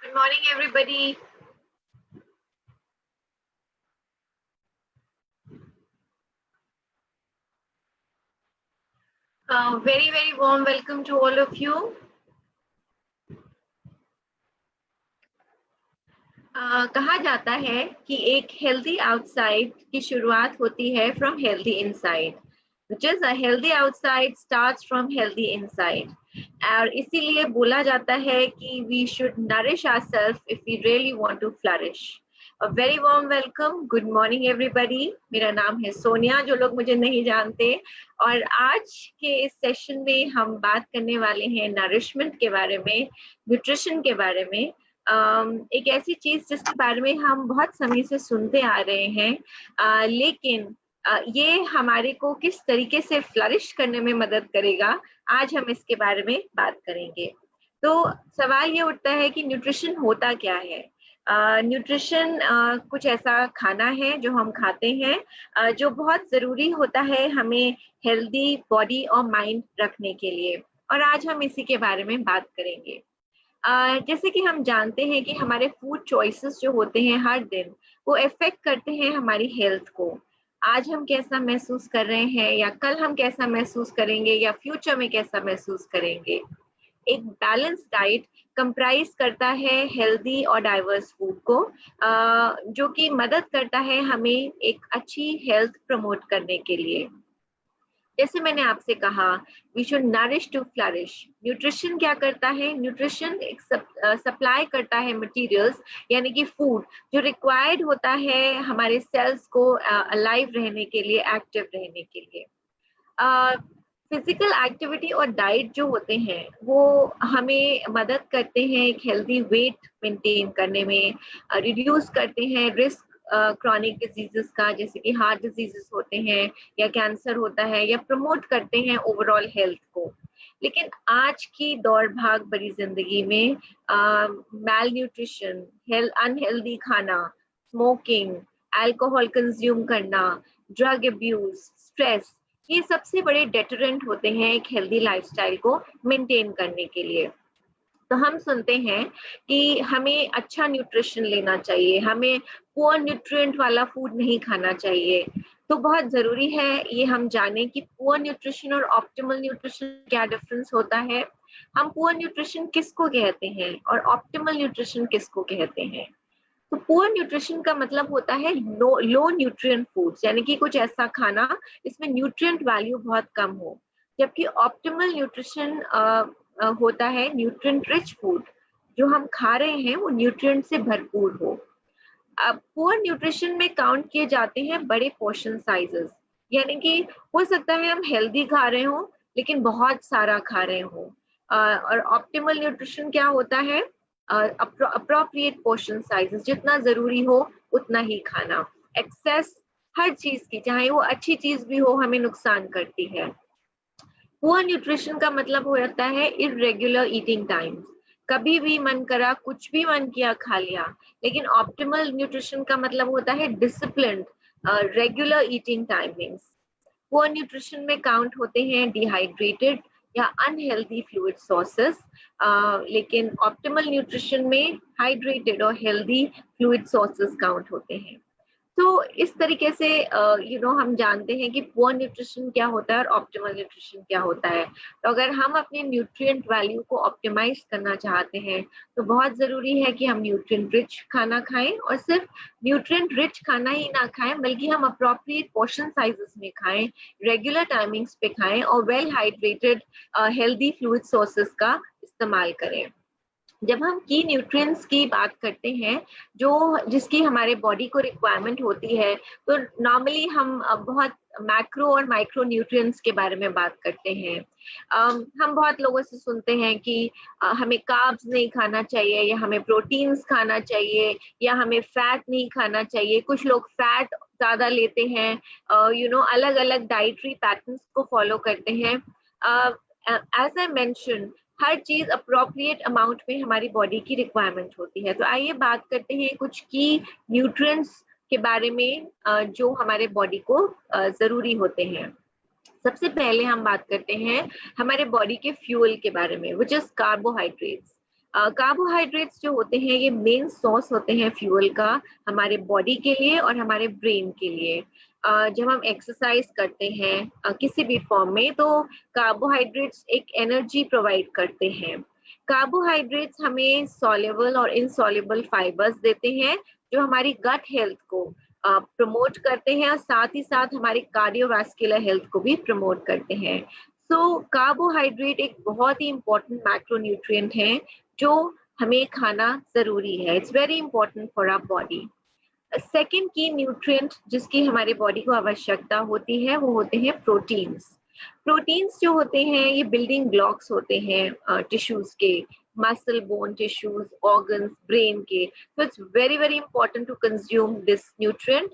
Good morning, everybody. Very warm welcome to all of you. कहा जाता है कि एक हेल्दी आउटसाइड की शुरुआत होती है from healthy inside, which is a healthy outside starts from healthy inside. और इसीलिए बोला जाता है कि we should nourish ourselves if we really want to flourish. A very warm welcome. Good morning everybody. मेरा नाम है सोनिया, जो लोग मुझे नहीं जानते, और आज के इस सेशन में हम बात करने वाले हैं नरिशमेंट के बारे में, न्यूट्रिशन के बारे में। एक ऐसी चीज जिसके बारे में हम बहुत समय से सुनते आ रहे हैं, लेकिन ये हमारे को किस तरीके से फ्लरिश करने में मदद करेगा, आज हम इसके बारे में बात करेंगे। तो सवाल ये उठता है कि न्यूट्रिशन होता क्या है। न्यूट्रिशन कुछ ऐसा खाना है जो हम खाते हैं, जो बहुत जरूरी होता है हमें हेल्दी बॉडी और माइंड रखने के लिए, और आज हम इसी के बारे में बात करेंगे। जैसे कि हम जानते हैं कि हमारे फूड चॉइसेस जो होते हैं हर दिन, वो इफेक्ट करते हैं हमारी हेल्थ को। आज हम कैसा महसूस कर रहे हैं, या कल हम कैसा महसूस करेंगे, या फ्यूचर में कैसा महसूस करेंगे। एक बैलेंस डाइट कंप्राइज करता है हेल्दी और डाइवर्स फूड को, जो कि मदद करता है हमें एक अच्छी हेल्थ प्रमोट करने के लिए। जैसे मैंने आपसे कहा, we should nourish to flourish. Nutrition क्या करता है? न्यूट्रिशन एक सप्लाई करता है मटेरियल्स, यानी कि फूड जो रिक्वायर्ड होता है हमारे सेल्स को अलाइव रहने के लिए, एक्टिव रहने के लिए। फिजिकल एक्टिविटी और डाइट जो होते हैं वो हमें मदद करते हैं एक हेल्दी वेट मेंटेन करने में, रिड्यूस करते हैं रिस्क क्रॉनिक डिजीजेस का, जैसे कि हार्ट डिजीजेस होते हैं या कैंसर होता है, या प्रमोट करते हैं ओवरऑल हेल्थ को। लेकिन आज की दौड़ भाग भरी जिंदगी में मैल न्यूट्रिशन, अनहेल्दी खाना, स्मोकिंग, अल्कोहल कंज्यूम करना, ड्रग अब्यूज, स्ट्रेस, ये सबसे बड़े डेटरेंट होते हैं एक हेल्दी लाइफस्टाइल को मेंटेन करने के लिए। तो हम सुनते हैं कि हमें अच्छा न्यूट्रिशन लेना चाहिए, हमें पुअर न्यूट्रिएंट वाला फूड नहीं खाना चाहिए। तो बहुत जरूरी है ये हम जानें कि पुअर न्यूट्रिशन और ऑप्टिमल न्यूट्रिशन क्या डिफरेंस होता है। हम पुअर न्यूट्रिशन किसको कहते हैं और ऑप्टिमल न्यूट्रिशन किसको कहते हैं। तो पुअर न्यूट्रिशन का मतलब होता है लो न्यूट्रिएंट फूड्स, यानी कि कुछ ऐसा खाना इसमें न्यूट्रिएंट वैल्यू बहुत कम हो। जबकि ऑप्टिमल न्यूट्रिशन होता है न्यूट्रिएंट रिच फूड, जो हम खा रहे हैं वो न्यूट्रिएंट से भरपूर हो। अब पुअर न्यूट्रिशन में काउंट किए जाते हैं बड़े पोर्शन साइजेस, यानी कि हो सकता है हम हेल्दी खा रहे हो लेकिन बहुत सारा खा रहे हो। और ऑप्टिमल न्यूट्रिशन क्या होता है? अप्रोप्रिएट पोर्शन साइजेस, जितना जरूरी हो उतना ही खाना। एक्सेस हर चीज की, चाहे वो अच्छी चीज भी हो, हमें नुकसान करती है। पुअर न्यूट्रिशन का मतलब हो जाता है इरेगुलर ईटिंग टाइम्स, कभी भी मन करा कुछ भी मन किया खा लिया। लेकिन ऑप्टिमल न्यूट्रिशन का मतलब होता है disciplined regular eating timings. Poor nutrition में काउंट होते हैं डिहाइड्रेटेड या अनहेल्दी फ्लूइड सोर्सेस, लेकिन ऑप्टिमल न्यूट्रिशन में हाइड्रेटेड और हेल्दी फ्लूइड सोर्सेस काउंट होते हैं। तो इस तरीके से हम जानते हैं कि पुअर न्यूट्रिशन क्या होता है और ऑप्टिमल न्यूट्रिशन क्या होता है। तो अगर हम अपने न्यूट्रिएंट वैल्यू को ऑप्टिमाइज करना चाहते हैं तो बहुत जरूरी है कि हम न्यूट्रिएंट रिच खाना खाएं, और सिर्फ न्यूट्रिएंट रिच खाना ही ना खाएं बल्कि हम अप्रोप्रिएट पोर्शन साइजेस में खाएं, रेगुलर टाइमिंग्स पे खाएं, और well hydrated healthy fluid sources का इस्तेमाल करें। जब हम की न्यूट्रिएंट्स की बात करते हैं जो जिसकी हमारे बॉडी को रिक्वायरमेंट होती है, तो नॉर्मली हम बहुत मैक्रो और माइक्रो न्यूट्रिएंट्स के बारे में बात करते हैं। हम बहुत लोगों से सुनते हैं कि हमें कार्ब्स नहीं खाना चाहिए, या हमें प्रोटीन्स खाना चाहिए, या हमें फैट नहीं खाना चाहिए। कुछ लोग फैट ज्यादा लेते हैं, अलग अलग डाइटरी पैटर्न्स को फॉलो करते हैं। एज आई मेंशन, हर चीज अप्रोप्रिएट अमाउंट में हमारी बॉडी की रिक्वायरमेंट होती है। तो आइए बात करते हैं कुछ की न्यूट्रिएंट्स के बारे में जो हमारे बॉडी को जरूरी होते हैं। सबसे पहले हम बात करते हैं हमारे बॉडी के फ्यूल के बारे में, विच इज कार्बोहाइड्रेट्स। कार्बोहाइड्रेट्स जो होते हैं ये मेन सोर्स होते हैं फ्यूल का हमारे बॉडी के लिए और हमारे ब्रेन के लिए। जब हम एक्सरसाइज करते हैं किसी भी फॉर्म में, तो कार्बोहाइड्रेट्स एक एनर्जी प्रोवाइड करते हैं। कार्बोहाइड्रेट्स हमें सॉल्युबल और इनसॉल्युबल फाइबर्स देते हैं जो हमारी गट हेल्थ को प्रमोट करते हैं और साथ ही साथ हमारी कार्डियोवास्कुलर हेल्थ को भी प्रमोट करते हैं। सो कार्बोहाइड्रेट एक बहुत ही इंपॉर्टेंट मैक्रोन्यूट्रिएंट है जो हमें खाना जरूरी है। It's very important for our body. Second की न्यूट्रिएंट जिसकी हमारे बॉडी को आवश्यकता होती है वो होते हैं प्रोटीन्स। प्रोटीन्स जो होते हैं ये बिल्डिंग ब्लॉक्स होते हैं टिश्यूज के, muscle, bone tissues, organs, brain के। तो it's very very important to consume this nutrient.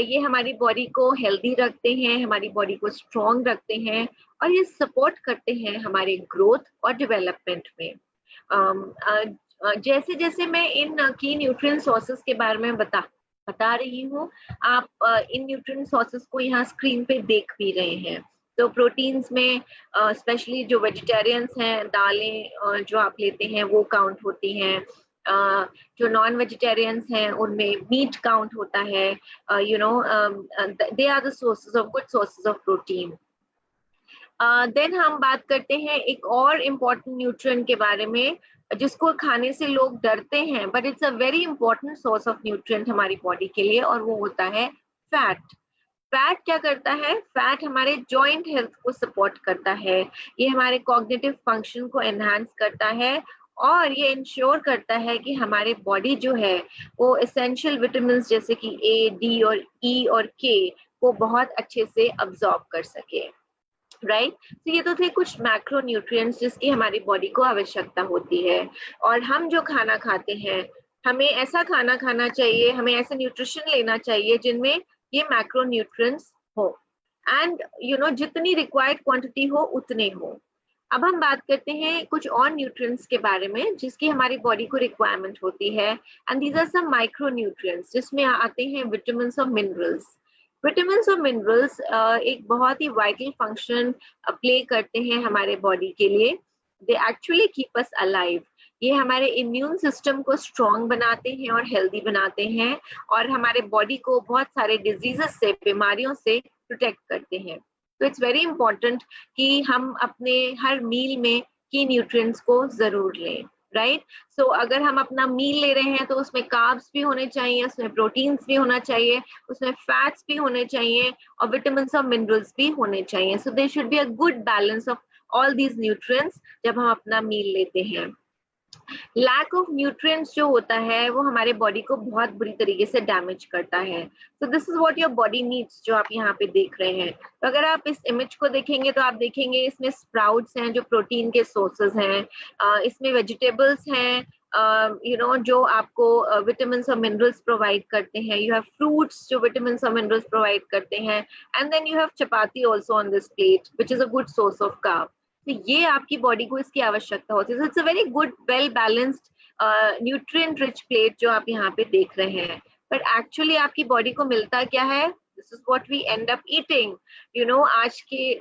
ये हमारी बॉडी को हेल्दी रखते हैं, हमारी बॉडी को स्ट्रॉन्ग रखते हैं और ये सपोर्ट करते हैं हमारे ग्रोथ और डेवलपमेंट में। जैसे जैसे मैं इन की न्यूट्रिएंट सोर्सेज के बारे में बता रही हूँ, आप इन न्यूट्रिएंट सोर्सेज को यहाँ स्क्रीन पे देख भी रहे हैं। तो प्रोटीन्स में स्पेशली जो वेजिटेरियंस हैं, दालें जो आप लेते हैं वो काउंट होती हैं। जो नॉन वेजिटेरियंस हैं उनमें मीट काउंट होता है। They are the sources of good sources of protein. Then हम बात करते हैं एक और इम्पोर्टेंट न्यूट्रिएंट के बारे में जिसको खाने से लोग डरते हैं, but it's a very important source of nutrient हमारी बॉडी के लिए, और वो होता है फैट। फैट क्या करता है? फैट हमारे जॉइंट हेल्थ को सपोर्ट करता है, ये हमारे कॉग्निटिव फंक्शन को एनहांस करता है और ये इंश्योर करता है कि हमारे बॉडी जो है वो एसेंशियल विटामिन जैसे कि ए, डी और ई और के को बहुत अच्छे से अब्सॉर्ब कर सके। राइट? तो ये तो थे कुछ मैक्रो न्यूट्रिएंट्स जिसकी हमारी बॉडी को आवश्यकता होती है। और हम जो खाना खाते हैं, हमें ऐसा खाना खाना चाहिए, हमें ऐसा न्यूट्रिशन लेना चाहिए जिनमें ये मैक्रो न्यूट्रिएंट्स हो, एंड जितनी रिक्वायर्ड क्वांटिटी हो उतने हो। अब हम बात करते हैं कुछ और न्यूट्रिएंट्स के बारे में जिसकी हमारी बॉडी को रिक्वायरमेंट होती है, and these are some micro nutrients जिसमें आते हैं विटामिन और मिनरल्स। विटामिन और मिनरल्स एक बहुत ही वाइटल फंक्शन प्ले करते हैं हमारे बॉडी के लिए। They actually keep us alive. ये हमारे इम्यून सिस्टम को स्ट्रॉन्ग बनाते हैं और हेल्दी बनाते हैं और हमारे बॉडी को बहुत सारे डिजीजेस से, बीमारियों से प्रोटेक्ट करते हैं। तो इट्स वेरी इंपॉर्टेंट कि हम अपने हर मील में की न्यूट्रिएंट्स को जरूर लें। राइट? सो अगर हम अपना मील ले रहे हैं तो उसमें कार्ब्स भी होने चाहिए, उसमें प्रोटीन्स भी होना चाहिए, उसमें फैट्स भी होने चाहिए और विटामिन और मिनरल्स भी होने चाहिए। So there should be a good balance of all these nutrients जब हम अपना मील लेते हैं। लैक ऑफ न्यूट्रिएंट्स जो होता है वो हमारे बॉडी को बहुत बुरी तरीके से डैमेज करता है। सो this is what your body needs, जो आप यहाँ पे देख रहे हैं। तो अगर आप इस इमेज को देखेंगे तो आप देखेंगे इसमें स्प्राउट्स हैं जो प्रोटीन के सोर्सेज हैं, इसमें वेजिटेबल्स हैं जो आपको विटामिन और मिनरल्स प्रोवाइड करते हैं। यू हैव फ्रूट्स जो विटामिन और मिनरल्स प्रोवाइड करते हैं, and then you have chapati also on this plate which is a good source of carb. तो ये आपकी बॉडी को इसकी आवश्यकता होती है। It's a very good well balanced nutrient rich plate जो आप यहाँ पे देख रहे हैं। बट एक्चुअली आपकी बॉडी को मिलता क्या है? This is what we end up eating. आज के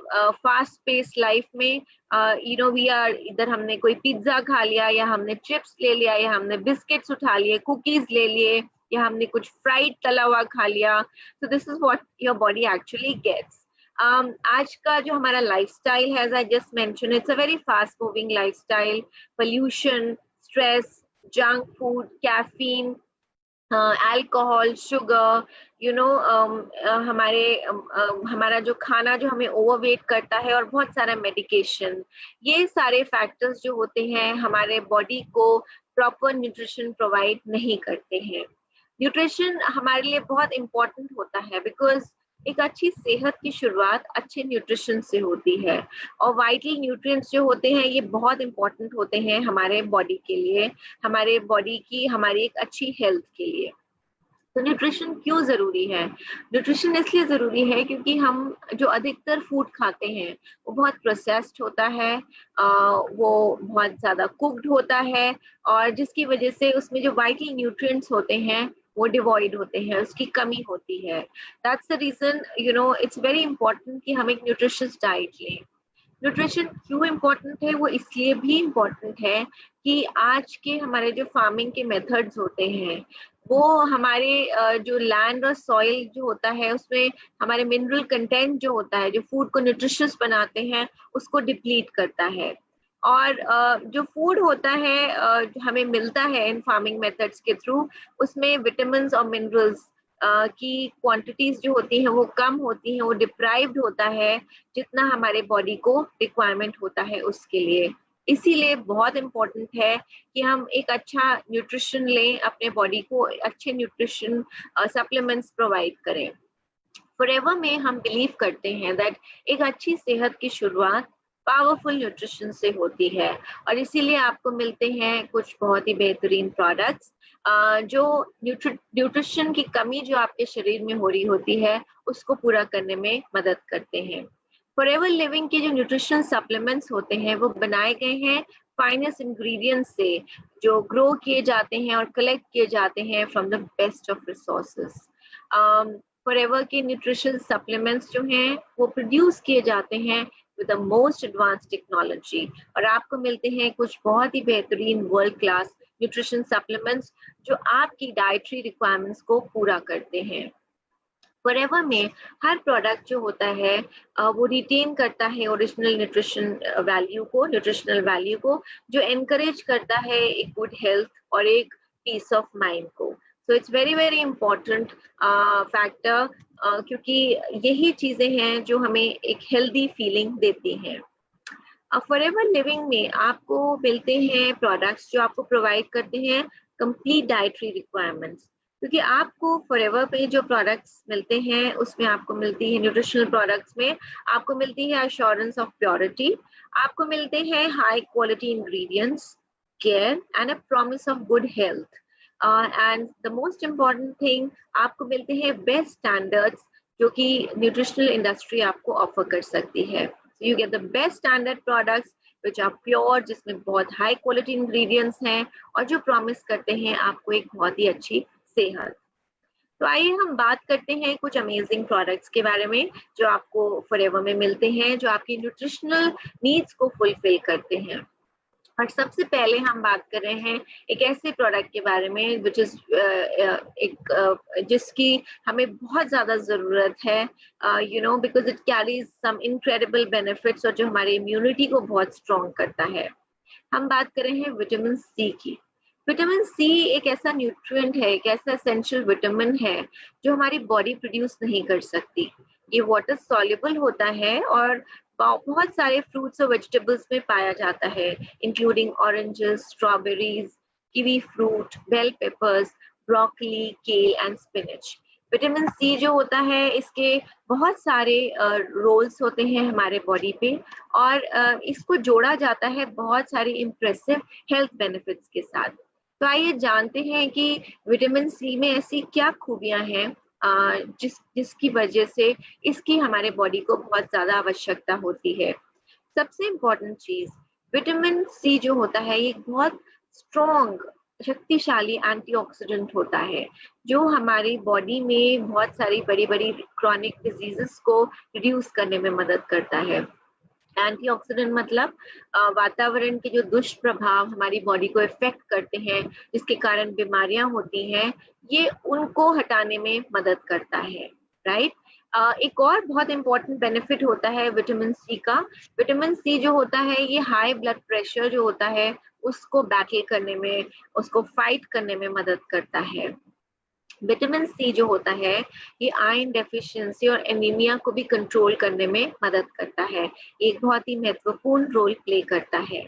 फास्ट पेस लाइफ में वी आर, इधर हमने कोई पिज्जा खा लिया, या हमने चिप्स ले लिया, या हमने बिस्किट्स उठा लिए, कुकीज ले लिए, या हमने कुछ फ्राइड तला हुआ खा लिया। So this is what your body actually gets. आज का जो हमारा लाइफस्टाइल है, as I just mentioned, it's a very fast moving lifestyle. Pollution, stress, junk food, caffeine, alcohol, sugar, हमारा जो खाना जो हमें ओवरवेट करता है, और बहुत सारा मेडिकेशन, ये सारे फैक्टर्स जो होते हैं हमारे बॉडी को प्रॉपर न्यूट्रिशन प्रोवाइड नहीं करते हैं। न्यूट्रिशन हमारे लिए बहुत इंपॉर्टेंट होता है बिकॉज एक अच्छी सेहत की शुरुआत अच्छे न्यूट्रिशन से होती है, और वाइटल न्यूट्रिएंट्स जो होते हैं ये बहुत इंपॉर्टेंट होते हैं हमारे बॉडी के लिए, हमारे बॉडी की, हमारी एक अच्छी हेल्थ के लिए। तो न्यूट्रिशन क्यों जरूरी है? न्यूट्रिशन इसलिए जरूरी है क्योंकि हम जो अधिकतर फूड खाते हैं वो बहुत प्रोसेस्ड होता है, वो बहुत ज्यादा कुक्ड होता है, और जिसकी वजह से उसमें जो वाइटल न्यूट्रिएंट्स होते हैं वो डिवॉइड होते हैं, उसकी कमी होती है। That's the reason it's very important कि हम एक न्यूट्रिशियस डाइट लें। न्यूट्रिशन क्यों इम्पोर्टेंट है? वो इसलिए भी इम्पोर्टेंट है कि आज के हमारे जो फार्मिंग के मेथड्स होते हैं वो हमारे जो लैंड और सॉइल जो होता है उसमें हमारे मिनरल कंटेंट जो होता है, जो फूड को न्यूट्रिशियस बनाते हैं, उसको डिप्लीट करता है। और जो फूड होता है जो हमें मिलता है इन फार्मिंग मेथड्स के थ्रू, उसमें विटामिन और मिनरल्स की क्वांटिटीज जो होती हैं वो कम होती हैं, वो डिप्राइव्ड होता है जितना हमारे बॉडी को रिक्वायरमेंट होता है उसके लिए। इसीलिए बहुत इम्पोर्टेंट है कि हम एक अच्छा न्यूट्रिशन लें, अपने बॉडी को अच्छे न्यूट्रिशन सप्लीमेंट्स प्रोवाइड करें। फॉरएवर में हम बिलीव करते हैं दैट एक अच्छी सेहत की शुरुआत पावरफुल न्यूट्रिशन से होती है, और इसीलिए आपको मिलते हैं कुछ बहुत ही बेहतरीन प्रोडक्ट्स जो न्यूट्रिशन की कमी जो आपके शरीर में हो रही होती है उसको पूरा करने में मदद करते हैं। फॉरएवर लिविंग के जो न्यूट्रिशन सप्लीमेंट्स होते हैं वो बनाए गए हैं फाइनेस्ट इंग्रेडिएंट्स से, जो ग्रो किए जाते हैं और कलेक्ट किए जाते हैं from the best of resources. Forever के न्यूट्रिशन सप्लीमेंट्स जो हैं वो प्रोड्यूस किए जाते हैं with the most advance technology, और आपको मिलते हैं कुछ बहुत ही बेहतरीन वर्ल्ड क्लास न्यूट्रिशन सप्लीमेंट्स जो आपकी डाइटरी रिक्वायरमेंट्स को पूरा करते हैं। फॉरएवर में हर प्रोडक्ट जो होता है वो रिटेन करता है ओरिजिनल न्यूट्रिशनल वैल्यू को, जो एनकरेज करता है एक गुड हेल्थ और एक पीस ऑफ माइंड को। So it's very very important factor, क्योंकि यही चीजें हैं जो हमें एक हेल्दी फीलिंग देती हैं। फॉरएवर लिविंग में आपको मिलते हैं प्रोडक्ट्स जो आपको प्रोवाइड करते हैं कंप्लीट डाइटरी रिक्वायरमेंट्स, क्योंकि आपको फॉरएवर पे जो प्रोडक्ट्स मिलते हैं उसमें आपको मिलती है, न्यूट्रिशनल प्रोडक्ट्स में आपको मिलती है अश्योरेंस ऑफ प्योरिटी, आपको मिलते हैं high quality ingredients, care and a promise of good health, and the most important thing आपको मिलते हैं बेस्ट स्टैंडर्ड्स जो कि न्यूट्रिशनल इंडस्ट्री आपको ऑफर कर सकती है। So you get the best standard products which are pure, जिसमें बहुत high quality ingredients हैं और जो promise करते हैं आपको एक बहुत ही अच्छी सेहत। तो आइए हम बात करते हैं कुछ अमेजिंग प्रोडक्ट्स के बारे में जो आपको फॉरएवर में मिलते हैं, जो आपकी न्यूट्रिशनल नीड्स को फुलफिल करते हैं। और सबसे पहले हम बात कर रहे हैं एक ऐसे प्रोडक्ट के बारे में विच इज जिसकी हमें बहुत ज्यादा जरूरत है, you know, because it carries some incredible benefits, और जो हमारी इम्यूनिटी को बहुत स्ट्रॉन्ग करता है। हम बात कर रहे हैं विटामिन सी की। विटामिन सी एक ऐसा न्यूट्रिएंट है, एक ऐसा एसेंशियल विटामिन है जो हमारी बॉडी प्रोड्यूस नहीं कर सकती। ये वाटर सॉल्युबल होता है और बहुत सारे फ्रूट्स और वेजिटेबल्स में पाया जाता है, including oranges, strawberries, kiwi fruit, bell peppers, broccoli, kale and spinach. Vitamin C जो होता है इसके बहुत सारे रोल्स होते हैं हमारे बॉडी पे, और इसको जोड़ा जाता है बहुत सारी इम्प्रेसिव हेल्थ बेनिफिट्स के साथ। तो आइए जानते हैं कि विटामिन सी में ऐसी क्या खूबियां हैं जिसकी वजह से इसकी हमारे बॉडी को बहुत ज्यादा आवश्यकता होती है। सबसे इम्पोर्टेंट चीज, विटामिन सी जो होता है ये बहुत स्ट्रॉन्ग शक्तिशाली एंटीऑक्सीडेंट होता है जो हमारी बॉडी में बहुत सारी बड़ी बड़ी क्रॉनिक डिजीजेस को रिड्यूस करने में मदद करता है। एंटीऑक्सीडेंट मतलब वातावरण के जो दुष्प्रभाव हमारी बॉडी को इफेक्ट करते हैं जिसके कारण बीमारियां होती हैं, ये उनको हटाने में मदद करता है, राइट। एक और बहुत इंपॉर्टेंट बेनिफिट होता है विटामिन सी का। विटामिन सी जो होता है ये हाई ब्लड प्रेशर जो होता है उसको बैटल करने में, उसको फाइट करने में मदद करता है। विटामिन सी जो होता है ये आयरन डेफिशिएंसी और एनीमिया को भी कंट्रोल करने में मदद करता है, एक बहुत ही महत्वपूर्ण रोल प्ले करता है।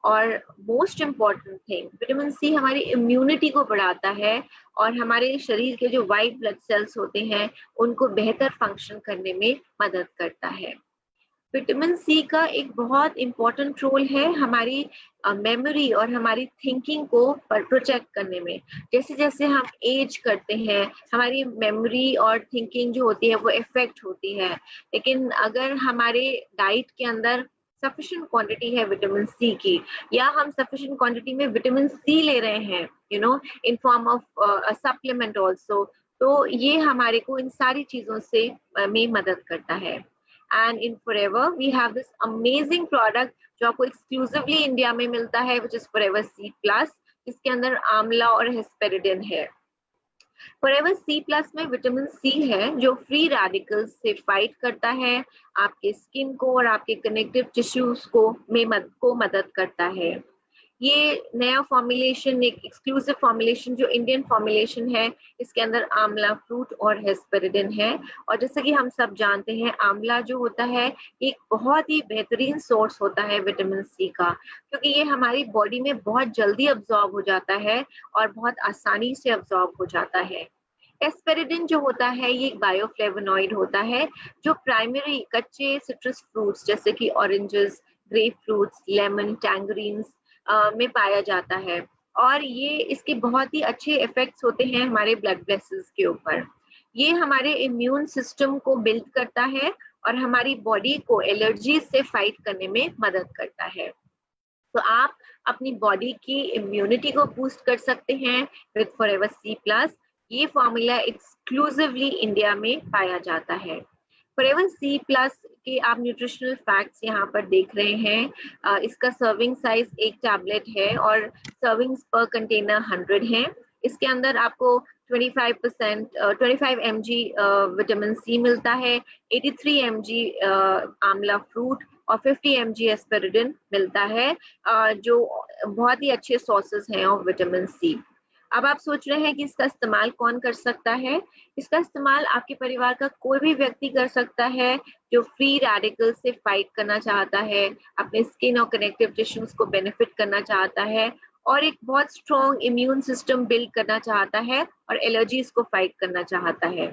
और most important thing, vitamin C हमारी इम्यूनिटी को बढ़ाता है और हमारे शरीर के जो वाइट ब्लड सेल्स होते हैं उनको बेहतर फंक्शन करने में मदद करता है। विटामिन सी का एक बहुत इम्पोर्टेंट रोल है हमारी मेमोरी और हमारी थिंकिंग को प्रोटेक्ट करने में। जैसे जैसे हम एज करते हैं हमारी मेमोरी और थिंकिंग जो होती है वो इफेक्ट होती है, लेकिन अगर हमारे डाइट के अंदर सफिशिएंट क्वांटिटी है विटामिन सी की, या हम सफिशिएंट क्वांटिटी में विटामिन सी ले रहे हैं, you know, in form of a supplement also, तो ये हमारे को इन सारी चीजों से में मदद करता है। And in Forever we have this amazing product जो आपको एक्सक्लूसिवली इंडिया में मिलता है, which is Forever C plus, जिसके अंदर आंवला और हेस्पेरिडिन है। फॉरएवर सी प्लस में विटामिन सी है जो फ्री रेडिकल्स से फाइट करता है, आपके स्किन को और आपके कनेक्टिव टिश्यूज को मदद करता है। ये नया फॉर्मुलेशन, एक एक्सक्लूसिव फॉर्मुलेशन जो इंडियन फॉर्मुलेशन है, इसके अंदर आंवला फ्रूट और हेस्पेरिडिन है। और जैसे कि हम सब जानते हैं, आंवला जो होता है एक बहुत ही बेहतरीन सोर्स होता है विटामिन सी का, क्योंकि ये हमारी बॉडी में बहुत जल्दी अब्जॉर्ब हो जाता है और बहुत आसानी से अब्जॉर्ब हो जाता है। एस्पेरिडिन जो होता है ये एक बायोफ्लेवोनॉइड होता है जो प्राइमरी कच्चे सिट्रस फ्रूट्स जैसे कि ऑरेंजेस, ग्रेप फ्रूट्स, लेमन, टैंगरीन्स में पाया जाता है, और ये इसके बहुत ही अच्छे इफेक्ट्स होते हैं हमारे ब्लड वेसल्स के ऊपर। ये हमारे इम्यून सिस्टम को बिल्ड करता है और हमारी बॉडी को एलर्जी से फाइट करने में मदद करता है। तो आप अपनी बॉडी की इम्यूनिटी को बूस्ट कर सकते हैं विद फॉरएवर सी प्लस। ये फॉर्मूला एक्सक्लूसिवली इंडिया में पाया जाता है। फॉरएवर सी प्लस के आप न्यूट्रिशनल फैक्ट्स यहाँ पर देख रहे हैं। इसका सर्विंग साइज एक टैबलेट है और सर्विंग्स पर कंटेनर 100 है। इसके अंदर आपको 25 mg विटामिन सी मिलता है, 83 mg आंवला फ्रूट और 50 mg एस्पेरिडिन मिलता है, जो बहुत ही अच्छे सोर्सेज हैं ऑफ विटामिन सी। अब आप सोच रहे हैं कि इसका इस्तेमाल कौन कर सकता है? इसका इस्तेमाल आपके परिवार का कोई भी व्यक्ति कर सकता है जो फ्री रेडिकल से फाइट करना चाहता है, अपने स्किन और कनेक्टिव टिश्यूज को बेनिफिट करना चाहता है और एक बहुत स्ट्रॉन्ग इम्यून सिस्टम बिल्ड करना चाहता है और एलर्जीज को फाइट करना चाहता है।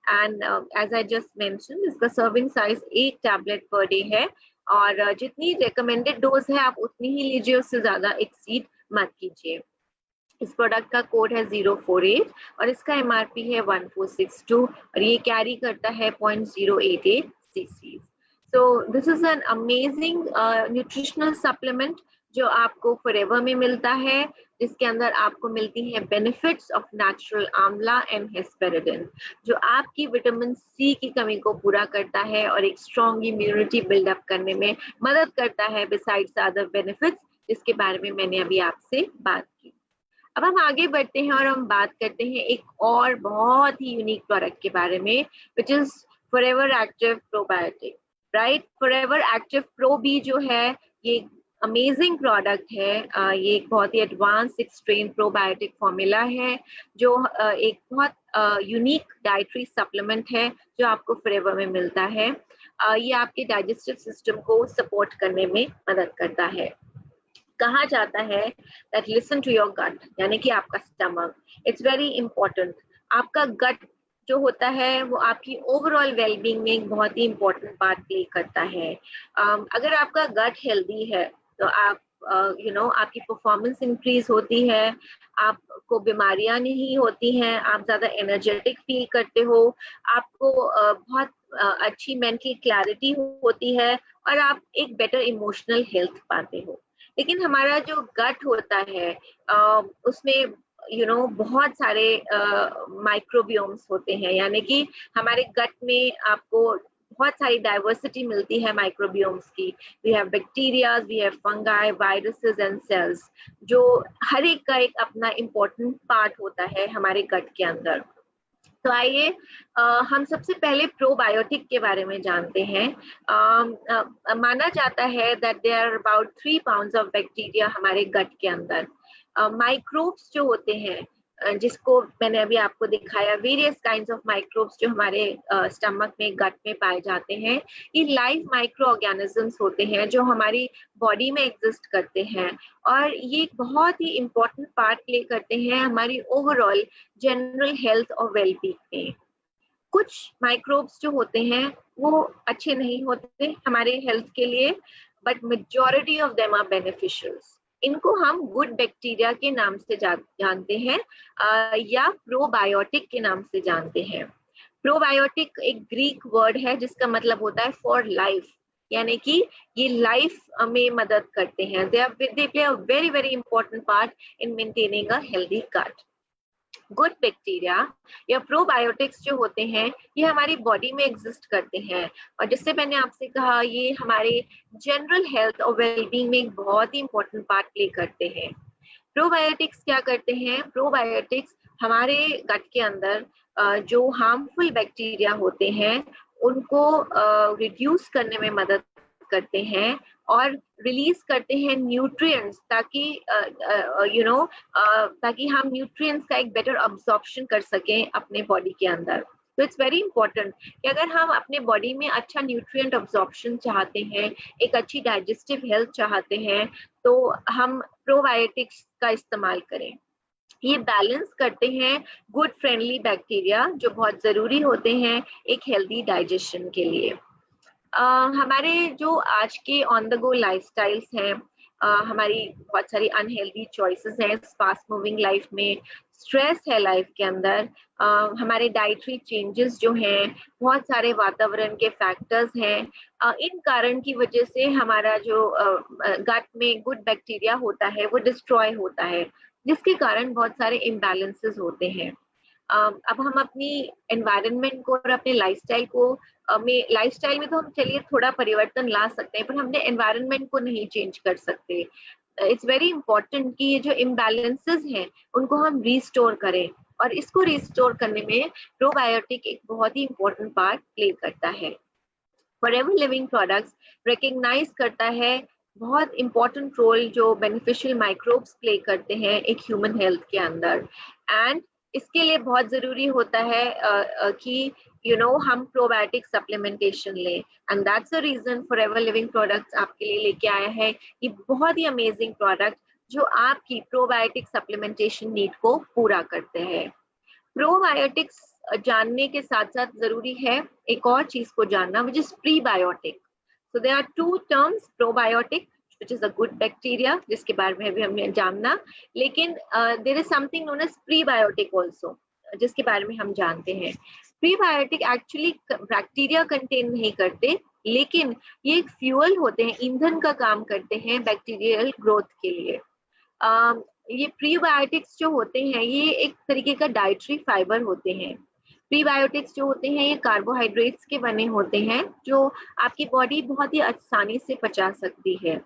And as I just mention, इसका सर्विंग साइज एक टैबलेट पर डे है और जितनी रिकमेंडेड डोज है आप उतनी ही लीजिए, उससे ज्यादा एक्सीड मत कीजिए। इस प्रोडक्ट का कोड है 048 और इसका एमआरपी है 1462 और ये कैरी करता है 0.088 CC. So this is an amazing nutritional supplement जो आपको फॉरएवर में मिलता है, जिसके अंदर आपको मिलती है बेनिफिट्स ऑफ नेचुरल आंवला एंड हेस्पेरिडिन, जो आपकी विटामिन सी की कमी को पूरा करता है और एक स्ट्रॉन्ग इम्यूनिटी बिल्डअप करने में मदद करता है, बिसाइड्स अदर बेनिफिट्स जिसके बारे में मैंने अभी आपसे बात की। अब हम आगे बढ़ते हैं और हम बात करते हैं एक और बहुत ही यूनिक प्रोडक्ट के बारे में, विच is forever active probiotic. Right, forever Active Pro भी जो है ये अमेजिंग प्रोडक्ट है। ये एक बहुत ही एडवांस एक्सट्रेन प्रोबायोटिक फॉर्मूला है जो एक बहुत यूनिक डाइटरी सप्लीमेंट है जो आपको फॉरएवर में मिलता है। ये आपके डाइजेस्टिव सिस्टम को सपोर्ट करने में मदद करता है। कहा जाता है that listen to your gut, यानी कि आपका स्टमक, इट्स वेरी इंपॉर्टेंट। आपका गट जो होता है वो आपकी ओवरऑल वेलबींग में एक बहुत ही इंपॉर्टेंट पार्ट प्ले करता है। अगर आपका गट हेल्दी है तो आप आपकी परफॉर्मेंस इंक्रीज होती है, आपको बीमारियां नहीं होती हैं, आप ज्यादा एनर्जेटिक फील करते हो, आपको बहुत अच्छी मेंटल क्लैरिटी होती है और आप एक बेटर इमोशनल हेल्थ पाते हो। लेकिन हमारा जो गट होता है उसमें बहुत सारे माइक्रोबियोम्स होते हैं, यानी कि हमारे गट में आपको बहुत सारी डाइवर्सिटी मिलती है माइक्रोबियोम्स की। We have bacteria, we have fungi, viruses and cells, जो हर एक का एक अपना इम्पोर्टेंट पार्ट होता है हमारे गट के अंदर। तो आइए हम सबसे पहले प्रोबायोटिक के बारे में जानते हैं। माना जाता है that there are about 3 pounds of bacteria हमारे गट के अंदर। माइक्रोब्स जो होते हैं, जिसको मैंने अभी आपको दिखाया, वेरियस काइंड्स ऑफ माइक्रोब्स जो हमारे स्टमक में, गट में पाए जाते हैं, ये लाइव माइक्रो ऑर्गेनिजम्स होते हैं जो हमारी बॉडी में एग्जिस्ट करते हैं और ये बहुत ही इम्पोर्टेंट पार्ट प्ले करते हैं हमारी ओवरऑल जनरल हेल्थ और वेलबींग में। कुछ माइक्रोब्स जो होते हैं वो अच्छे नहीं होते हमारे हेल्थ के लिए, but majority of them are beneficials. इनको हम गुड बैक्टीरिया के नाम से जानते हैं या प्रोबायोटिक के नाम से जानते हैं। प्रोबायोटिक एक ग्रीक वर्ड है जिसका मतलब होता है फॉर लाइफ, यानी कि ये लाइफ में मदद करते हैं। They play a very very important part in maintaining a healthy gut. Good bacteria या प्रोबायोटिक्स जो होते हैं, ये हमारी बॉडी में एग्जिस्ट करते हैं, और जिससे मैंने आपसे कहा ये हमारे जनरल हेल्थ और वेलबींग में एक बहुत ही इंपॉर्टेंट पार्ट प्ले करते हैं। प्रोबायोटिक्स क्या करते हैं? प्रोबायोटिक्स हमारे गट के अंदर जो हार्मफुल बैक्टीरिया होते हैं उनको रिड्यूस करने में मदद करते हैं और रिलीज करते हैं न्यूट्रिएंट्स, ताकि ताकि हम न्यूट्रिएंट्स का एक बेटर अब्जॉर्प्शन कर सकें अपने बॉडी के अंदर। तो इट्स वेरी इंपॉर्टेंट कि अगर हम अपने बॉडी में अच्छा न्यूट्रिएंट अब्जॉर्प्शन चाहते हैं, एक अच्छी डाइजेस्टिव हेल्थ चाहते हैं, तो हम प्रोबायोटिक्स का इस्तेमाल करें। ये बैलेंस करते हैं गुड फ्रेंडली बैक्टीरिया जो बहुत जरूरी होते हैं एक हेल्दी डाइजेशन के लिए। हमारे जो आज के ऑन द गो लाइफस्टाइल्स हैं, हमारी बहुत सारी अनहेल्दी चॉइसेस हैं फास्ट मूविंग लाइफ में, स्ट्रेस है लाइफ के अंदर, हमारे डाइटरी चेंजेस जो हैं, बहुत सारे वातावरण के फैक्टर्स हैं, इन कारण की वजह से हमारा जो गट में गुड बैक्टीरिया होता है वो डिस्ट्रॉय होता है, जिसके कारण बहुत सारे इम्बैलेंसेस होते हैं। अब हम अपनी एनवायरनमेंट को और अपने लाइफस्टाइल को लाइफस्टाइल में तो हम चलिए थोड़ा परिवर्तन ला सकते हैं, पर हमने एनवायरनमेंट को नहीं चेंज कर सकते। इट्स वेरी इंपॉर्टेंट कि ये जो इम्बैलेंसेस हैं उनको हम रिस्टोर करें, और इसको रिस्टोर करने में प्रोबायोटिक एक बहुत ही इंपॉर्टेंट पार्ट प्ले करता है। फॉरएवर लिविंग प्रोडक्ट्स रिकग्नाइज करता है बहुत इंपॉर्टेंट रोल जो बेनिफिशियल माइक्रोब्स प्ले करते हैं एक ह्यूमन हेल्थ के अंदर, एंड इसके लिए बहुत जरूरी होता है कि हम प्रोबायोटिक सप्लीमेंटेशन लें, and that's the reason Forever Living products आपके लिए लेके आया है ये बहुत ही अमेजिंग प्रोडक्ट जो आपकी प्रोबायोटिक सप्लीमेंटेशन नीड को पूरा करते हैं। प्रोबायोटिक्स जानने के साथ साथ जरूरी है एक और चीज को जानना, which is prebiotic. So there are two terms, probiotic which is a good bacteria जिसके बारे में भी हमें जानना, लेकिन there is something known as prebiotic also जिसके बारे में हम जानते हैं। प्रीबायोटिक एक्चुअली बैक्टीरिया कंटेन नहीं करते, लेकिन ये एक फ्यूल होते हैं, ईंधन का काम करते हैं बैक्टीरियल ग्रोथ के लिए। ये प्रीबायोटिक्स जो होते हैं ये एक तरीके का डाइटरी फाइबर होते हैं। प्रीबायोटिक्स जो होते हैं ये कार्बोहाइड्रेट्स के बने होते हैं जो आपकी बॉडी बहुत ही आसानी से पचा सकती है।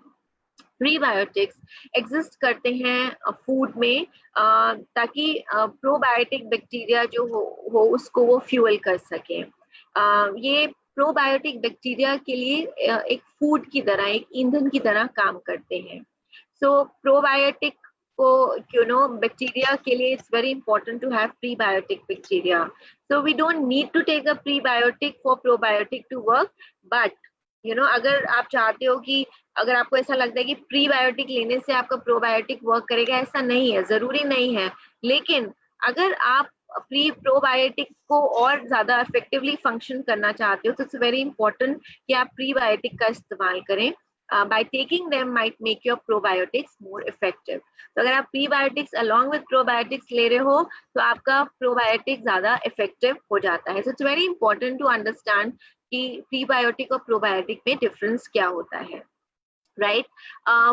प्रीबायोटिक्स एग्जिस्ट करते हैं फूड में ताकि प्रोबायोटिक बैक्टीरिया जो हो उसको वो फ्यूल कर सके। ये प्रोबायोटिक बैक्टीरिया के लिए एक फूड की तरह, एक ईंधन की तरह काम करते हैं। सो प्रोबायोटिक को बैक्टीरिया के लिए it's very important to have prebiotic bacteria. So we don't need to take a prebiotic for probiotic to work, but अगर आप चाहते हो कि अगर आपको ऐसा लगता है कि प्रीबायोटिक लेने से आपका प्रोबायोटिक वर्क करेगा, ऐसा नहीं है, जरूरी नहीं है। लेकिन अगर आप प्रोबायोटिक को और ज्यादा इफेक्टिवली फंक्शन करना चाहते हो तो इट्स वेरी इंपॉर्टेंट कि आप प्रीबायोटिक का इस्तेमाल करें। by taking them might make your probiotics more effective. तो अगर आप प्रीबायोटिक्स along with probiotics ले रहे हो तो आपका प्रोबायोटिक ज्यादा इफेक्टिव हो जाता है। So it's very important to understand कि प्रीबायोटिक और प्रोबायोटिक में डिफरेंस क्या होता है, राइट।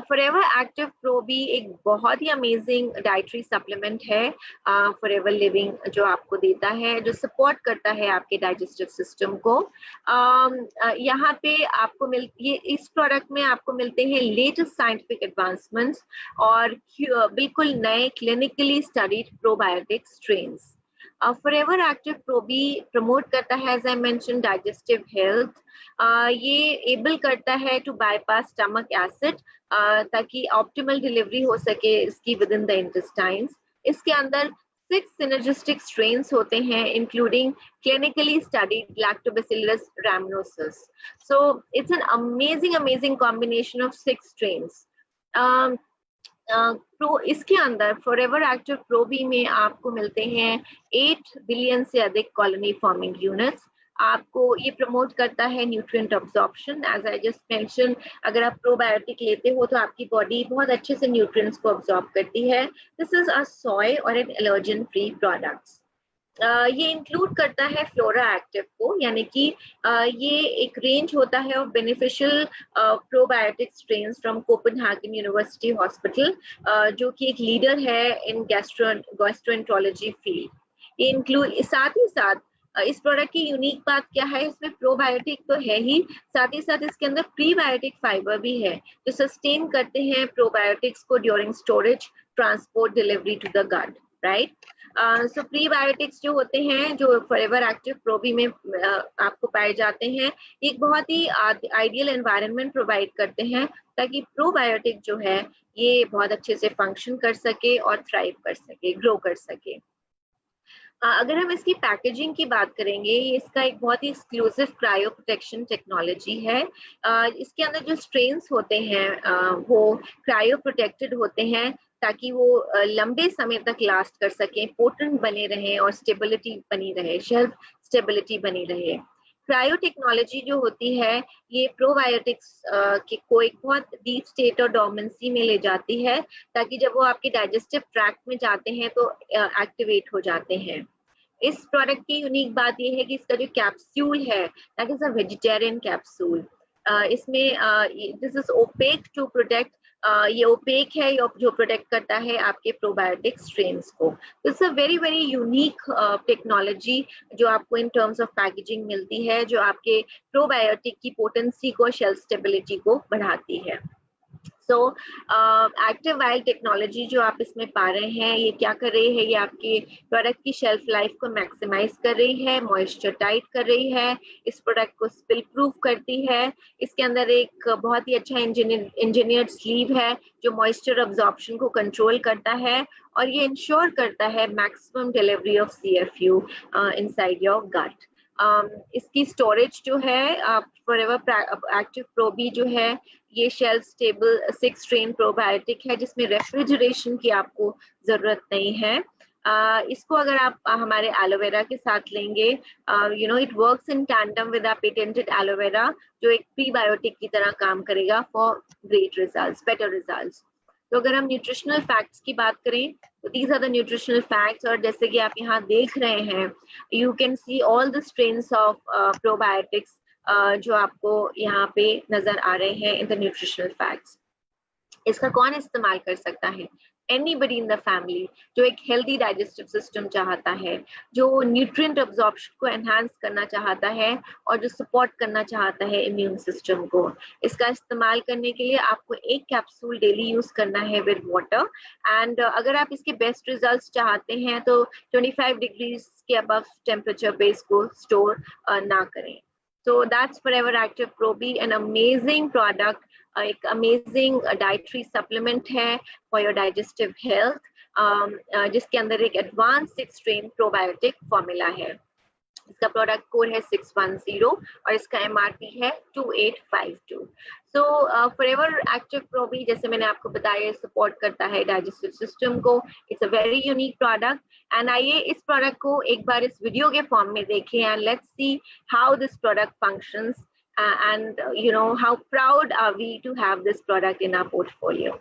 फॉरएवर एक्टिव प्रो भी एक बहुत ही अमेजिंग डाइटरी सप्लीमेंट है फॉरएवर लिविंग जो आपको देता है, जो सपोर्ट करता है आपके डाइजेस्टिव सिस्टम को। यहाँ पे आपको ये इस प्रोडक्ट में आपको मिलते हैं लेटेस्ट साइंटिफिक एडवांसमेंट्स और बिल्कुल नए clinically studied probiotic strains. Forever Active Pro भी प्रमोट करता है as I mention digestive health. ये एबल करता है टू बाईपास स्टमक एसिड ताकि ऑप्टिमल डिलीवरी हो सके इसकी विद इन द इंटेस्टाइन्स। इसके अंदर 6 synergistic strains होते हैं including clinically studied lactobacillus rhamnosus. So it's an amazing combination of 6 strains. Pro इसके अंदर फॉरएवर एक्टिव प्रो बी में आपको मिलते हैं 8 बिलियन से अधिक कॉलोनी फॉर्मिंग यूनिट्स। आपको ये प्रमोट करता है nutrient absorption. As I just mention, अगर आप प्रोबायोटिक लेते हो तो आपकी बॉडी बहुत अच्छे से न्यूट्रिएंट्स को अब्जॉर्ब करती है। दिस इज अ सोय और एन एलर्जन फ्री प्रोडक्ट्स। ये इंक्लूड करता है फ्लोरा एक्टिव को, यानी कि ये एक रेंज होता है of beneficial probiotic strains from Copenhagen university hospital, जो कि एक लीडर है इन गैस्ट्रोएंटरोलॉजी फील्ड। ये इंक्लूड, साथ ही साथ इस प्रोडक्ट की यूनिक बात क्या है, इसमें प्रोबायोटिक तो है ही, साथ ही साथ इसके अंदर प्रीबायोटिक फाइबर भी है जो सस्टेन करते हैं प्रोबायोटिक्स को during storage, transport, delivery to the gut, right. So prebiotics जो होते हैं, जो फॉरएवर एक्टिव प्रोबी में आपको पाए जाते हैं, एक बहुत ही आइडियल एनवायरनमेंट प्रोवाइड करते हैं ताकि प्रोबायोटिक जो है ये बहुत अच्छे से फंक्शन कर सके और थ्राइव कर सके, ग्रो कर सके। अगर हम इसकी पैकेजिंग की बात करेंगे, ये इसका एक बहुत ही एक्सक्लूसिव क्रायो प्रोटेक्शन टेक्नोलॉजी है। इसके अंदर जो स्ट्रेन्स होते हैं वो क्रायो प्रोटेक्टेड होते हैं ताकि वो लंबे समय तक लास्ट कर सकें, पोटेंट बने रहें और स्टेबिलिटी बनी रहे, शेल्फ स्टेबिलिटी बनी रहे। क्रायो टेक्नोलॉजी जो होती है ये प्रोबायोटिक्स को एक बहुत डीप स्टेट और डोमेंसी में ले जाती है ताकि जब वो आपके डाइजेस्टिव ट्रैक्ट में जाते हैं तो एक्टिवेट हो जाते हैं। इस प्रोडक्ट की यूनिक बात ये है कि इसका जो कैप्सूल है that is a vegetarian capsule. इसमें this is opaque to protect, ये ओपेक है जो प्रोटेक्ट करता है आपके प्रोबायोटिक स्ट्रेन्स को। It's a very very unique technology जो आपको इन टर्म्स ऑफ पैकेजिंग मिलती है, जो आपके प्रोबायोटिक की पोटेंसी को, शेल्फ स्टेबिलिटी को बढ़ाती है। सो एक्टिव वाइल टेक्नोलॉजी जो आप इसमें पा रहे हैं, ये क्या कर रही है, ये आपके प्रोडक्ट की शेल्फ लाइफ को मैक्सिमाइज कर रही है, मॉइस्चर टाइट कर रही है, इस प्रोडक्ट को स्पिल प्रूफ करती है। इसके अंदर एक बहुत ही अच्छा इंजीनियर्ड स्लीव है जो मॉइस्चर अब्जॉर्प्शन को कंट्रोल करता है और ये इंश्योर करता है maximum delivery of CFU inside your gut. इसकी स्टोरेज जो है, आप फॉरएवर एक्टिव प्रोबी जो है ये शेल्फ स्टेबल 6 स्ट्रेन प्रोबायोटिक है जिसमें रेफ्रिजरेशन की आपको जरूरत नहीं है। इसको अगर आप हमारे एलोवेरा के साथ लेंगे, it works in tandem with a patented aloe vera जो एक प्रीबायोटिक की तरह काम करेगा for great results, better results. तो अगर हम न्यूट्रिशनल फैक्ट्स की बात करें तो these are the nutritional facts, और जैसे कि आप यहाँ देख रहे हैं you can see all the strains of probiotics जो आपको यहाँ पे नजर आ रहे हैं इन द न्यूट्रिशनल फैक्ट्स। इसका कौन इस्तेमाल कर सकता है? एनीबडी इन द फैमिली जो एक हेल्दी डाइजेस्टिव सिस्टम चाहता है, जो न्यूट्रिएंट अब्जॉर्प्शन को एनहांस करना चाहता है और जो सपोर्ट करना चाहता है इम्यून सिस्टम को। इसका इस्तेमाल करने के लिए आपको एक कैप्सूल डेली यूज करना है विद वाटर। एंड अगर आप इसके बेस्ट रिजल्ट्स चाहते हैं तो 25 डिग्रीज के अबव टेम्परेचर पे इसको स्टोर ना करें। So that's Forever Active Probi, an amazing product, एक अमेजिंग डाइटरी सप्लीमेंट है फॉर योर डाइजेस्टिव हेल्थ, जिसके अंदर एक एडवांस 6 स्ट्रेन प्रोबायोटिक फॉर्मूला है। इसका प्रोडक्ट कोड है 610 और इसका MRP है 2852। सो फॉरएवर एक्टिव प्रोबी, जैसे मैंने आपको बताया, सपोर्ट करता है डाइजेस्टिव सिस्टम को। It's a very unique product and आइए इस प्रोडक्ट को एक बार इस वीडियो के फॉर्म में देखें and let's see how this product functions and how proud are we to have this product in our portfolio.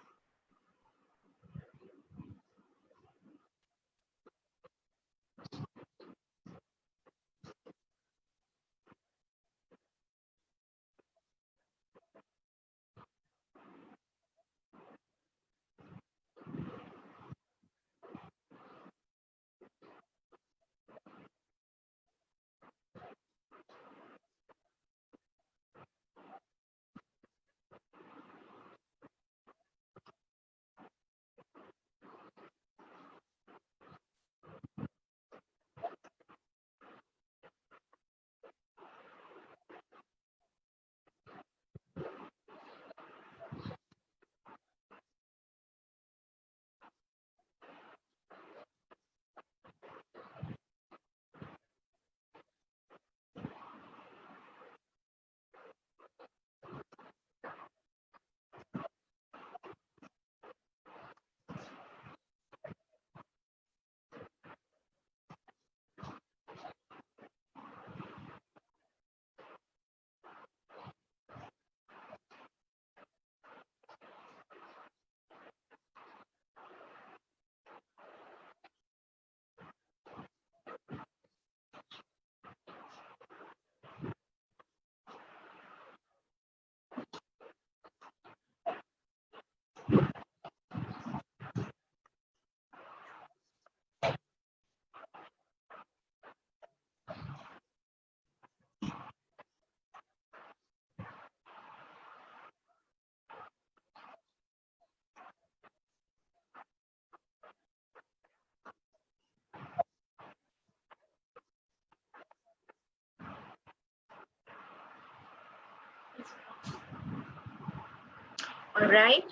right?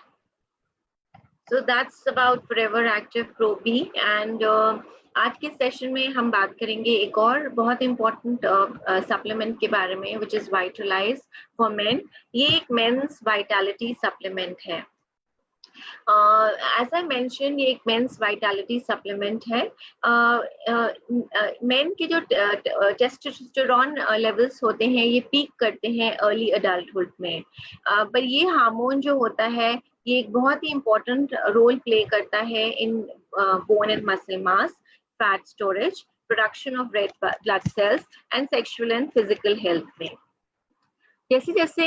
So that's about Forever Active Pro B and आज के session में हम बात करेंगे एक और बहुत इम्पोर्टेंट सप्लीमेंट के बारे में which is Vitalize for Men. ये एक मेंस वाइटलिटी सप्लीमेंट है. As I mentioned, ये एक मेंस वाइटलिटी सप्लीमेंट है. मेन के जो टेस्टोस्टेरोन लेवल्स होते हैं ये पीक करते हैं अर्ली अडल्टहुड में, पर ये हार्मोन जो होता है ये एक बहुत ही इम्पोर्टेंट रोल प्ले करता है in bone and muscle mass, fat storage, production of red blood cells and sexual and physical health में. जैसे जैसे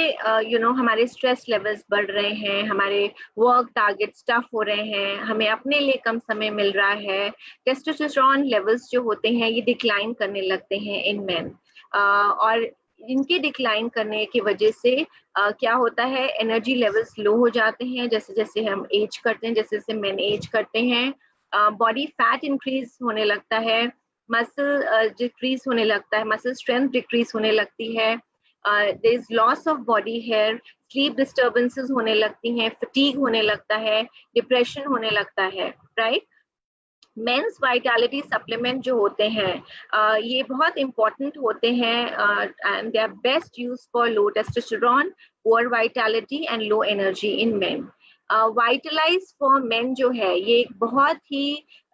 हमारे स्ट्रेस लेवल्स बढ़ रहे हैं, हमारे वर्क टारगेट टफ हो रहे हैं, हमें अपने लिए कम समय मिल रहा है, टेस्टोस्टेरोन लेवल्स जो होते हैं ये डिक्लाइन करने लगते हैं इन मेन. और इनके डिक्लाइन करने की वजह से क्या होता है, एनर्जी लेवल्स लो हो जाते हैं जैसे जैसे हम एज करते हैं, जैसे जैसे मेन एज करते हैं. बॉडी फैट इंक्रीज होने लगता है, मसल डिक्रीज होने लगता है, मसल स्ट्रेंथ डिक्रीज होने लगती है. there is loss of body hair, sleep disturbances होने लगती हैं, fatigue होने लगता है, depression होने लगता है, right? मेंस वाइटलिटी सप्लीमेंट जो होते हैं ये बहुत इंपॉर्टेंट होते हैं and they are best use for low testosterone, poor vitality and low energy in men. Vitalize for men जो है ये एक बहुत ही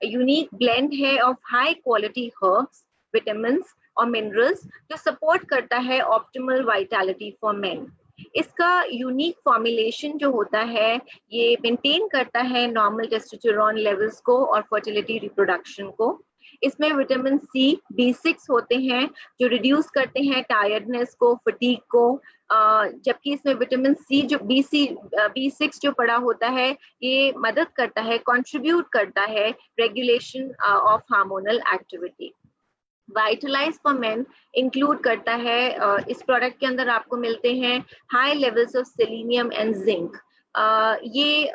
यूनिक ब्लेंड है of high quality herbs, vitamins और मिनरल्स जो सपोर्ट करता है ऑप्टिमल वाइटलिटी फॉर मेन. इसका यूनिक फॉर्मुलेशन जो होता है ये मेंटेन करता है नॉर्मल टेस्टोस्टेरोन लेवल्स को और फर्टिलिटी रिप्रोडक्शन को. इसमें विटामिन सी, B6 होते हैं जो रिड्यूस करते हैं टायर्डनेस को, फटीग को, जबकि इसमें विटामिन सी जो B6 जो पड़ा होता है ये मदद करता है, कंट्रीब्यूट करता है regulation of hormonal activity. Vitalize for men include करता है, इस प्रोडक्ट के अंदर आपको मिलते हैं high levels of selenium and zinc. ये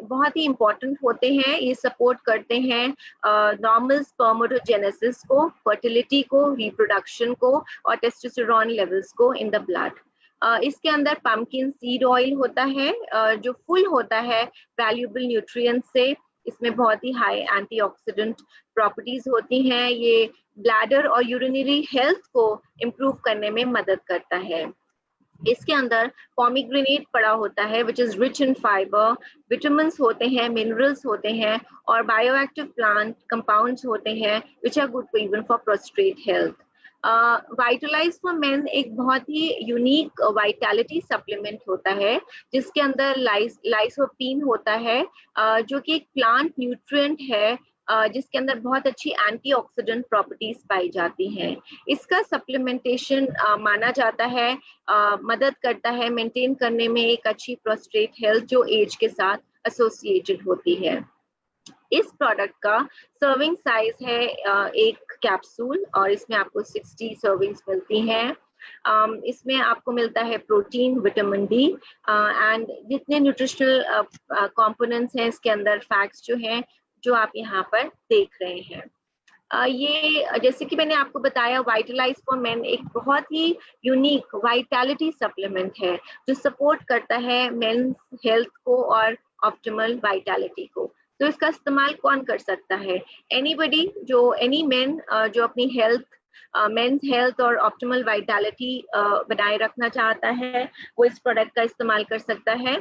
बहुत ही इम्पोर्टेंट होते हैं, ये सपोर्ट करते हैं नॉर्मल स्पर्मेटोजेनेसिस को, फर्टिलिटी को, रिप्रोडक्शन को और टेस्टोस्टेरोन लेवल्स को इन द ब्लड. इसके अंदर पम्पकिन सीड ऑयल होता है जो फुल होता है वैल्यूएबल न्यूट्रिएंट्स से. इसमें बहुत ही हाई एंटीऑक्सीडेंट प्रॉपर्टीज होती हैं. ये ब्लैडर और यूरिनरी हेल्थ को इम्प्रूव करने में मदद करता है. इसके अंदर पोमीग्रेनेट पड़ा होता है which is rich in fibre, vitamins होते हैं, मिनरल्स होते हैं और बायोएक्टिव प्लांट कंपाउंड्स होते हैं which are good even for prostate health. Vitalize for men एक बहुत ही यूनिक वाइटलिटी सप्लीमेंट होता है जिसके अंदर लाइसोपीन होता है जो कि एक प्लांट न्यूट्रिएंट है जिसके अंदर बहुत अच्छी एंटीऑक्सीडेंट प्रॉपर्टीज पाई जाती हैं. इसका सप्लीमेंटेशन माना जाता है मदद करता है मेंटेन करने में एक अच्छी प्रोस्टेट हेल्थ जो एज के साथ एसोसिएटेड होती है. इस प्रोडक्ट का सर्विंग साइज है एक कैप्सूल और इसमें आपको 60 सर्विंग्स मिलती हैं. इसमें आपको मिलता है प्रोटीन, विटामिन डी एंड जितने न्यूट्रिशनल कंपोनेंट्स हैं इसके अंदर, फैक्ट्स जो हैं जो आप यहाँ पर देख रहे हैं. ये जैसे कि मैंने आपको बताया वाइटलाइज फॉर मेन एक बहुत ही यूनिक वाइटलिटी सप्लीमेंट है जो सपोर्ट करता है मेन हेल्थ को और ऑप्टिमल वाइटलिटी को. तो इसका इस्तेमाल कौन कर सकता है? एनीबडी, जो एनी मैन जो अपनी हेल्थ, मेंस हेल्थ और ऑप्टिमल वाइटलिटी बनाए रखना चाहता है वो इस प्रोडक्ट का इस्तेमाल कर सकता है.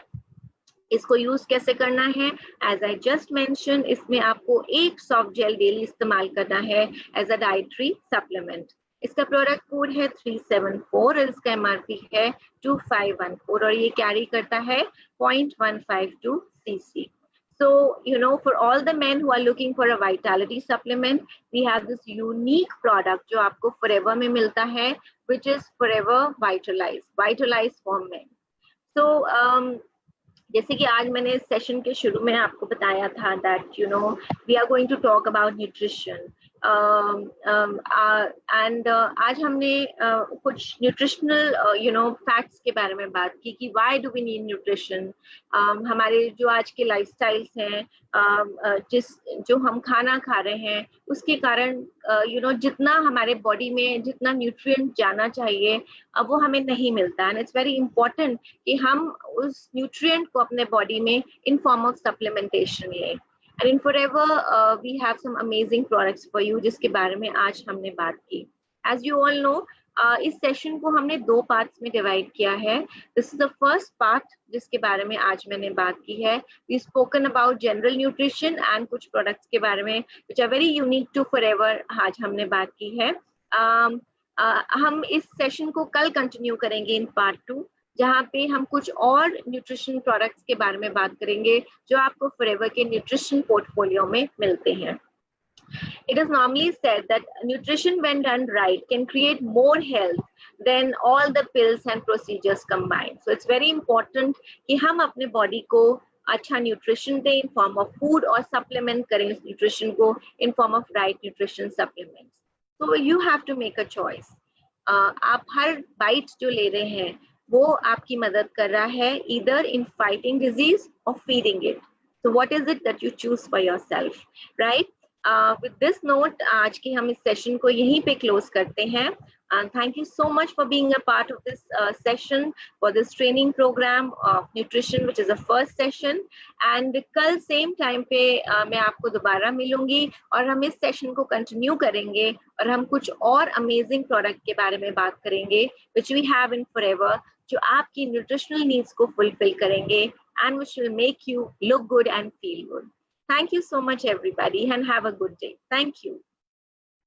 इसको यूज कैसे करना है? एज आई जस्ट मेंशन, इसमें आपको एक सॉफ्ट जेल डेली इस्तेमाल करना है एज अ डाइटरी सप्लीमेंट. इसका प्रोडक्ट कोड है 374 और इसका MRP है 2514 और ये कैरी करता है 0.152 cc. So, for all the men who are looking for a vitality supplement, we have this unique product जो आपको Forever में मिलता है, which is Forever Vitalize for Men. So, जैसे कि आज मैंने सेशन के शुरू में आपको बताया था that we are going to talk about nutrition. And आज हमने कुछ न्यूट्रिशनल फैक्ट्स के बारे में बात की कि why do we need nutrition. हमारे जो आज के लाइफस्टाइल्स हैं, जो हम खाना खा रहे हैं उसके कारण जितना हमारे बॉडी में जितना न्यूट्रिएंट जाना चाहिए वो हमें नहीं मिलता। एंड इट्स वेरी इंपॉर्टेंट कि हम उस न्यूट्रिएंट को अपने बॉडी में इन फॉर्म ऑफ सप्लीमेंटेशन लें। And in Forever, we have some amazing products for you, जिसके बारे में आज हमने बात की। As you all know, इस सेशन को हमने 2 पार्ट्स में डिवाइड किया है। This is the first part जिसके बारे में आज मैंने बात की है। We spoken about general nutrition and कुछ products के बारे में which are very unique to Forever आज हमने बात की है। हम इस सेशन को कल कंटिन्यू करेंगे इन पार्ट 2, जहाँ पे हम कुछ और न्यूट्रिशन प्रोडक्ट्स के बारे में बात करेंगे जो आपको फॉरएवर के न्यूट्रिशन पोर्टफोलियो में मिलते हैं। It is normally said that nutrition when done right can create more health than all the pills and procedures combined. So it's very important कि हम अपने बॉडी को अच्छा न्यूट्रिशन दें इन फॉर्म ऑफ फूड और सप्लीमेंट करें उस nutrition को in form of right nutrition supplements. So you have to make a choice. आप हर बाइट जो ले रहे हैं वो आपकी मदद कर रहा है either in fighting disease or feeding it. So what is it that you choose for yourself, right? With this note, आज के हम इस सेशन को यहीं पे क्लोज करते हैं। Thank you so much for being a part of this session for this training program of nutrition, which is the first session. And कल same time पे मैं आपको दोबारा मिलूंगी और हम इस सेशन को कंटिन्यू करेंगे और हम कुछ और अमेजिंग प्रोडक्ट के बारे में बात करेंगे which we have in Forever, जो आपकी न्यूट्रिशनल नीड्स को फुलफिल करेंगे and which will make you look good and feel good. Thank you so much everybody and have a good day. Thank you.